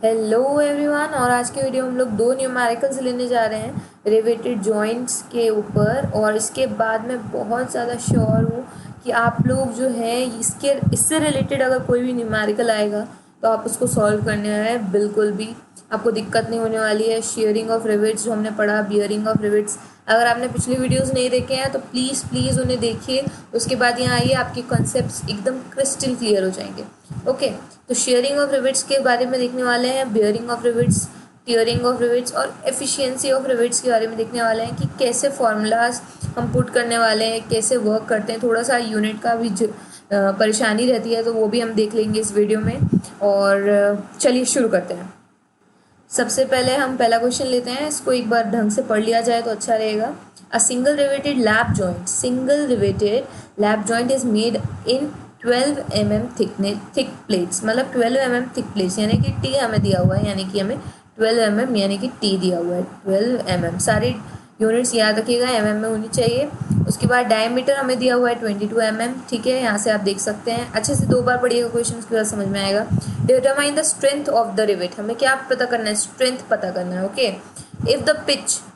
Hello everyone. और आज के वीडियो हम लोग दो न्यूमेरिकल्स लेने जा रहे हैं रिवेटेड जॉइंट्स के ऊपर। और इसके बाद मैं बहुत ज़्यादा श्योर हूँ कि आप लोग जो है इससे रिलेटेड अगर कोई भी न्यूमेरिकल आएगा तो आप उसको सॉल्व करने हैं, बिल्कुल भी आपको दिक्कत नहीं होने वाली है। शेयरिंग ऑफ रिवेट्स जो हमने पढ़ा, बियरिंग ऑफ रिवेट्स, अगर आपने पिछले वीडियोस नहीं देखे हैं तो प्लीज़ प्लीज़ उन्हें देखिए। उसके बाद यहाँ आइए, आपके कॉन्सेप्ट्स एकदम क्रिस्टल क्लियर हो जाएंगे। ओके, तो शेयरिंग ऑफ रिवेट्स के बारे में देखने वाले हैं, bearing of rivets, tearing of rivets और एफिशिएंसी ऑफ रिवेट्स के बारे में देखने वाले हैं कि कैसे फॉर्मूलाज हम पुट करने वाले हैं, कैसे वर्क करते हैं। थोड़ा सा यूनिट का भी परेशानी रहती है तो वो भी हम देख लेंगे इस वीडियो में। और चलिए शुरू करते हैं। सबसे पहले हम पहला क्वेश्चन लेते हैं, इसको एक बार ढंग से पढ़ लिया जाए तो अच्छा रहेगा। A single riveted lap joint is made in 12 mm thick plates, मतलब 12 mm थिक प्लेट्स, यानी कि टी हमें दिया हुआ है, यानी कि हमें 12 mm यानी कि टी दिया हुआ है 12 mm। सारे यूनिट्स याद रखिएगा, mm में होनी चाहिए। उसके बाद डायमीटर हमें दिया हुआ है 22 mm, ठीक है, यहाँ से आप देख सकते हैं। अच्छे से दो बार पढ़िएगा क्वेश्चन, उसके बाद समझ में आएगा। Determine the strength of the rivet, हमें क्या पता करना है, स्ट्रेंथ पता करना है। ओके, इफ द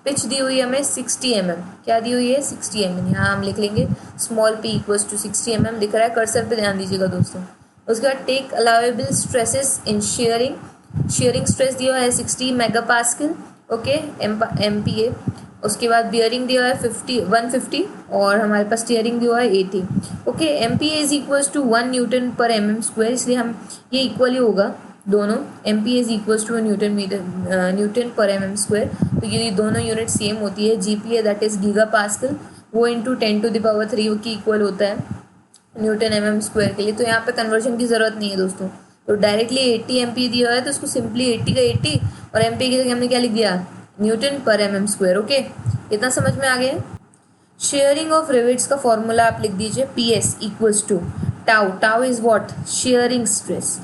पिच दी हुई है हमें 60 mm, क्या दी हुई है 60 mm, यहाँ हम लिख लेंगे small p equals to 60 mm, दिख रहा है कर्सर पे, ध्यान दीजिएगा दोस्तों। उसके बाद take allowable stresses in shearing stress दिया है 60 मेगापास्कल, ओके, MPa। उसके बाद बियरिंग दिया है 150 और हमारे पास टीयरिंग दिया है 80। Okay, MPa is equals to 1 newton per mm², इसलिए हम ये इक्वल ही होगा दोनों। MPa is equals to newton per mm², तो ये दोनों यूनिट सेम होती है। GPa that is giga pascal, वो इंटू 10⁻³ की इक्वल होता है न्यूटन mm² के लिए। तो यहाँ पे कन्वर्जन की ज़रूरत नहीं है दोस्तों, तो डायरेक्टली 80 MPa दिया है तो उसको सिंपली 80 का 80 और MPa की जगह हमने क्या लिख दिया, न्यूटन पर mm²। ओके, इतना समझ में आ गया। शेयरिंग ऑफ रिवेट्स का फॉर्मूला आप लिख दीजिए, PS equals to tau is what, shearing stress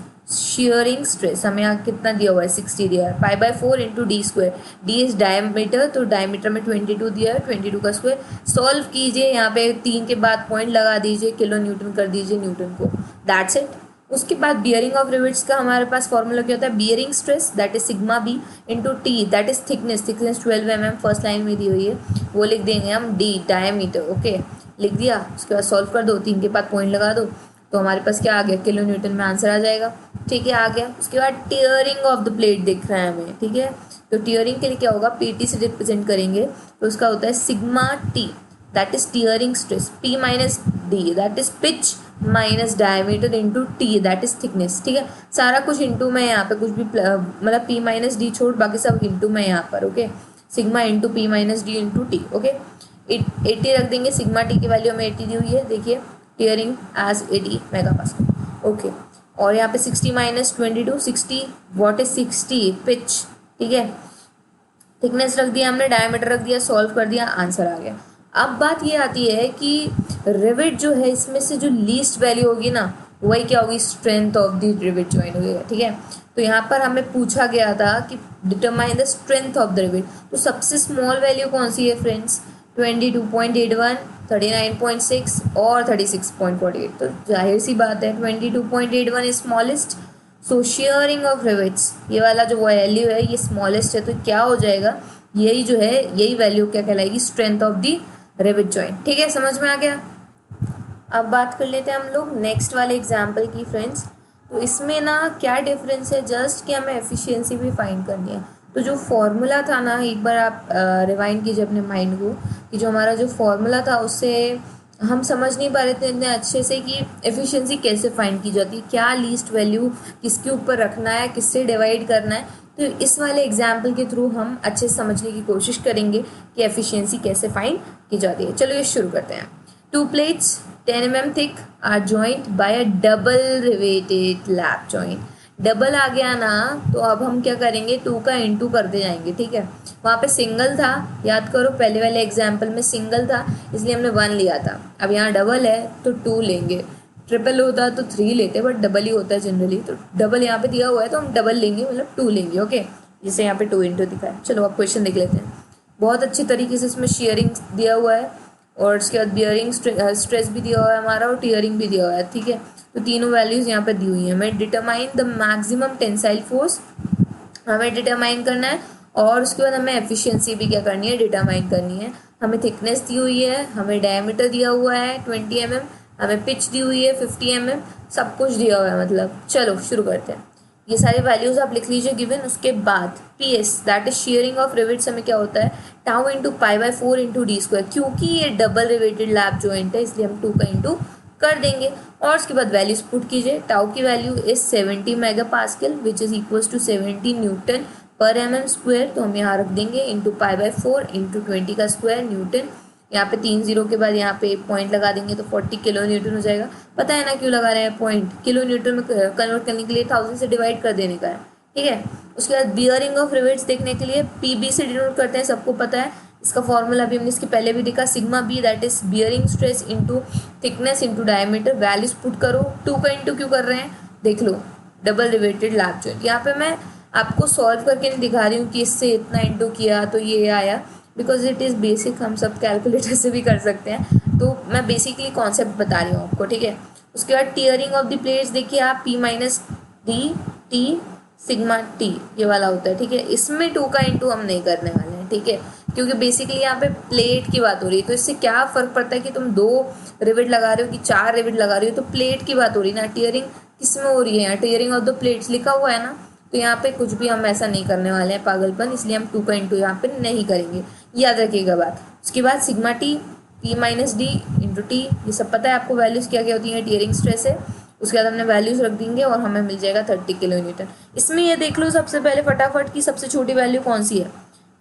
हमें यहाँ कितना दिया हुआ है 60 दिया है, π/4 into d²। d is diameter, तो डायमीटर में 22 दिया है, 22 का स्क्वायर। सॉल्व कीजिए, यहाँ पे 3 के बाद पॉइंट लगा दीजिए, किलो न्यूटन कर दीजिए न्यूटन को, दैट्स इट। उसके बाद बियरिंग ऑफ रिवेट्स का हमारे पास फॉर्मूला क्या होता है, bearing stress that is sigma b into t that is thickness 12 mm first line में दी हुई है, वो लिख देंगे हम डी डायमीटर। ओके, लिख दिया। उसके बाद सॉल्व कर दो, 3 के बाद पॉइंट लगा दो, तो हमारे पास क्या आ गया, किलो न्यूटन में आंसर आ जाएगा। ठीक है, आ गया। उसके बाद टीयरिंग ऑफ द प्लेट दिख रहा है हमें, ठीक है, तो टीयरिंग के लिए क्या होगा, PT से रिप्रेजेंट करेंगे, तो उसका होता है sigma T that is tearing stress, P minus D that is pitch minus diameter into t that is thickness. ठीक है, सारा कुछ इंटू में, यहाँ पे कुछ भी मतलब P माइनस डी छोड़ बाकी सब इंटू में यहाँ पर। Okay, sigma into P minus D into T. Okay, 80 रख देंगे, सिग्मा टी की वैल्यू हमें 80 दी हुई है, देखिए टीयरिंग एज 80 मेगापास्कल। ओके, और यहाँ पे 60 माइनस 22, 60 वॉट इज 60 पिच, ठीक है, थिकनेस रख दिया हमने, डायमीटर रख दिया, सॉल्व कर दिया, आंसर आ गया। अब बात ये आती है कि रिवेट जो है इसमें से जो लीस्ट वैल्यू होगी ना, वही क्या होगी, strength of the rivet join होगी। ठीक है, तो यहाँ पर हमें पूछा गया था कि determine the strength of the rivet, तो सबसे स्मॉल वैल्यू कौन सी है फ्रेंड्स, 22.81, 39.6 और 36.48, तो जाहिर सी बात है 22.81 is smallest. So sharing of rivets, ये वाला जो वैल्यू है ये स्मॉलेस्ट है, तो क्या हो जाएगा, यही जो है यही वैल्यू क्या कहलाएगी, strength of the rivet joint. ठीक है, समझ में आ गया। अब बात कर लेते हैं हम लोग नेक्स्ट वाले एग्जाम्पल की फ्रेंड्स। तो इसमें ना क्या डिफरेंस है, जस्ट कि हमें एफिशिएंसी भी फाइंड करनी है। तो जो फॉर्मूला था ना, एक बार आप रिवाइंड कीजिए अपने माइंड को, कि जो हमारा जो फॉर्मूला था उससे हम समझ नहीं पा रहे थे इतने अच्छे से कि एफिशिएंसी कैसे फाइंड की जाती है, क्या लीस्ट वैल्यू किसके ऊपर रखना है, किससे डिवाइड करना है। तो इस वाले एग्जाम्पल के थ्रू हम अच्छे से समझने की कोशिश करेंगे कि एफिशिएंसी कैसे फाइंड की जाती है। चलो ये शुरू करते हैं। 2 plates 10 mm thick are joined by a double riveted lap joint। Double आ गया ना, तो अब हम क्या करेंगे, 2 का इंटू करते जाएंगे। ठीक है, वहाँ पे सिंगल था, याद करो पहले वाले एग्जाम्पल में सिंगल था इसलिए हमने 1 लिया था। अब यहाँ डबल है तो 2 लेंगे, ट्रिपल होता तो 3 लेते, बट डबल ही होता है जनरली, तो डबल यहाँ पे दिया हुआ है तो हम डबल लेंगे, मतलब 2 लेंगे। ओके, जिससे यहाँ पे 2 इंटू दिखा है। चलो अब क्वेश्चन देख लेते हैं। बहुत अच्छी तरीके से इसमें शेयरिंग दिया हुआ है और उसके बाद बियरिंग स्ट्रेस भी दिया हुआ है हमारा और टीयरिंग भी दिया हुआ है। ठीक है, तो तीनों वैल्यूज यहाँ पे दी हुई हैं। हमें determine the maximum tensile force हमें डिटरमाइन करना है, और उसके बाद हमें एफिशिएंसी भी क्या करनी है, डिटरमाइन करनी है। हमें थिकनेस दी हुई है, हमें डायमीटर दिया हुआ है 20 mm, हमें पिच दी हुई है 50 mm, सब कुछ दिया हुआ है। मतलब चलो शुरू करते हैं। ये सारी वैल्यूज आप लिख लीजिए गिवन। उसके बाद P S that is sharing of rivets हमें क्या होता है, tau into pi by 4 into D square, क्योंकि ये डबल रिवेटेड लैप जॉइंट है इसलिए हम 2 का इंटू कर देंगे। और उसके बाद वैल्यूज पुट कीजिए। टाउ की value is 70 mega pascal which is equal to 70 newton per mm square, तो हम यहाँ रख देंगे इंटू पाई बाई 4 इंटू 20 का स्क्वायर न्यूटन। यहाँ पे 3 जीरो के बाद यहाँ पे पॉइंट लगा देंगे तो 40 किलो न्यूटन हो जाएगा। पता है ना क्यों लगा रहे हैं पॉइंट, किलो न्यूटन में कन्वर्ट करने के लिए 1000 से डिवाइड कर देने का है, ठीक है। उसके बाद बियरिंग ऑफ रिवेट्स देखने के लिए पीबी से डिनोट करते हैं, सबको पता है इसका फॉर्मूला भी हमने इसके पहले भी देखा, sigma b that is bearing stress into thickness into diameter. Values put करो। 2 का इंटू क्यों कर रहे हैं, देख लो, डबल रिवेटेड लैप जॉइंट। यहाँ पे मैं आपको सॉल्व करके नहीं दिखा रही हूँ कि इससे इतना इंटू किया तो ये आया, बिकॉज इट इज़ बेसिक, हम सब कैलकुलेटर से भी कर सकते हैं, तो मैं बेसिकली कॉन्सेप्ट बता रही हूँ आपको, ठीक है। उसके बाद टीयरिंग ऑफ द प्लेट्स देखिए आप, P minus D T sigma T ये वाला होता है, ठीक है। इसमें 2 का इंटू हम नहीं करने वाले हैं, ठीक है, क्योंकि बेसिकली यहाँ पे प्लेट की बात हो रही है। तो इससे क्या फ़र्क पड़ता है कि तुम 2 रिवेट लगा रहे हो कि 4 रिवेट लगा रहे हो, तो प्लेट की बात हो रही है ना। टीयरिंग किस में हो रही है, यहाँ टीयरिंग ऑफ द प्लेट्स लिखा हुआ है ना, तो यहाँ पे कुछ भी हम ऐसा नहीं करने वाले हैं पागलपन, इसलिए हम 2 का इंटू यहाँ पे नहीं करेंगे, याद रखिएगा बात। उसके बाद sigma T P minus D into T, ये सब पता है आपको वैल्यूज़ क्या क्या होती हैं, टीयरिंग स्ट्रेस है। उसके बाद हमने वैल्यूज़ रख देंगे और हमें मिल जाएगा 30 किलो न्यूटन। इसमें ये देख लो सबसे पहले फटाफट की सबसे छोटी वैल्यू कौन सी है,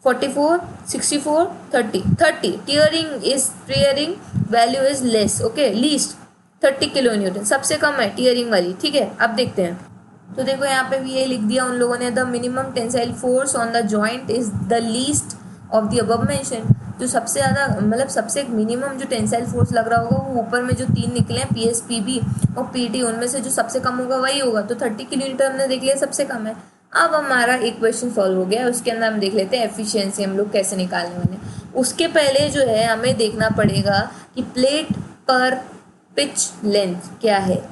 44, 64, 30, 30 tearing value is less, okay, least 30 kilo Newton सबसे कम है टीयरिंग वाली, ठीक है। अब देखते हैं, तो देखो यहाँ पे भी ये लिख दिया उन लोगों ने, the minimum tensile force on the joint is the least of the above mention. जो सबसे ज़्यादा मतलब सबसे मिनिमम जो टेंसाइल फोर्स लग रहा होगा वो ऊपर में जो 3 निकले हैं पी एस पी बी और पी टी, उनमें से जो सबसे कम होगा वही होगा। तो 30 किलो न्यूटन हमने देख लिया सबसे कम है। अब हमारा एक क्वेश्चन सॉल्व हो गया, उसके अंदर हम देख लेते हैं एफिशिएंसी हम लोग कैसे निकालने वाले हैं। उसके पहले जो है हमें देखना पड़ेगा कि प्लेट पर पिच लेंथ क्या है,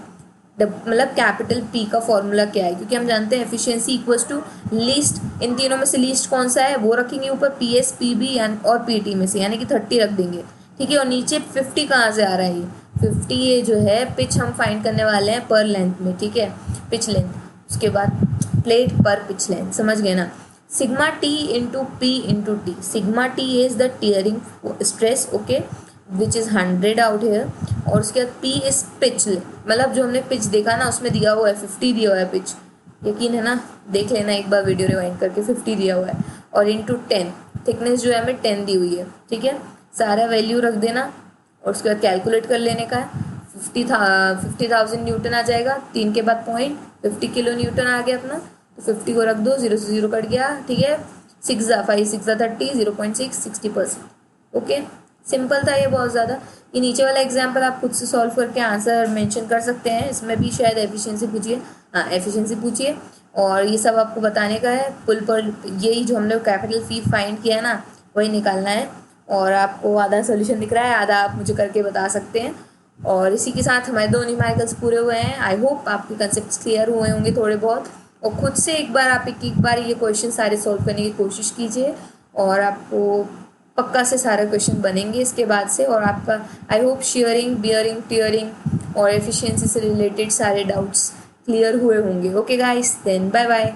मतलब कैपिटल पी का फॉर्मूला क्या है, क्योंकि हम जानते हैं एफिशिएंसी इक्वल्स टू लीस्ट, इन तीनों में से लीस्ट कौन सा है वो रखेंगे ऊपर, पी एस पी बी और पी टी में से, यानी कि 30 रख देंगे, ठीक है। और नीचे 50 कहाँ से आ रहा है, ये 50 ये जो है पिच हम फाइंड करने वाले हैं पर लेंथ में, ठीक है, पिच लेंथ। उसके बाद प्लेट पर पिच लेंथ, समझ गए ना। Sigma T into P into T, sigma T is the tearing stress, okay, which is 100 out here. और उसके बाद पी इज पिच, मतलब जो हमने पिच देखा ना उसमें दिया हुआ है 50 दिया हुआ है पिच, यकीन है ना, देख लेना एक बार वीडियो रिवाइंड करके, 50 दिया हुआ है। और इंटू 10 थिकनेस जो है हमें 10 दी हुई है, ठीक है। सारा वैल्यू रख देना और उसके बाद कैलकुलेट कर लेने का है। 50,000 न्यूटन आ जाएगा, 3 के बाद पॉइंट, 50 किलो न्यूटन आ गया अपना, तो 50 को रख दो, 0 से 0 कट गया, ठीक है। 6 5 6 30, 0.6 60%, ओके। सिंपल था ये बहुत ज़्यादा। ये नीचे वाला एग्जाम्पल आप खुद से सॉल्व करके आंसर मेंशन कर सकते हैं, इसमें भी शायद एफिशिएंसी पूछिए, हाँ एफिशिएंसी पूछिए, और ये सब आपको बताने का है। पुल पर यही जो हमने कैपिटल फी फाइंड किया है ना वही निकालना है, और आपको आधा सोल्यूशन दिख रहा है, आधा आप मुझे करके बता सकते हैं। और इसी के साथ हमारे 2 न्यूमेरिकल्स पूरे हुए हैं। आई होप आपके कंसेप्ट क्लियर हुए होंगे थोड़े बहुत, और खुद से एक बार आप एक बार ये क्वेश्चन सारे सॉल्व करने की कोशिश कीजिए, और आपको पक्का से सारे क्वेश्चन बनेंगे इसके बाद से। और आपका I hope shearing, bearing, tearing और एफिशिएंसी से रिलेटेड सारे डाउट्स क्लियर हुए होंगे। Okay guys, then bye bye.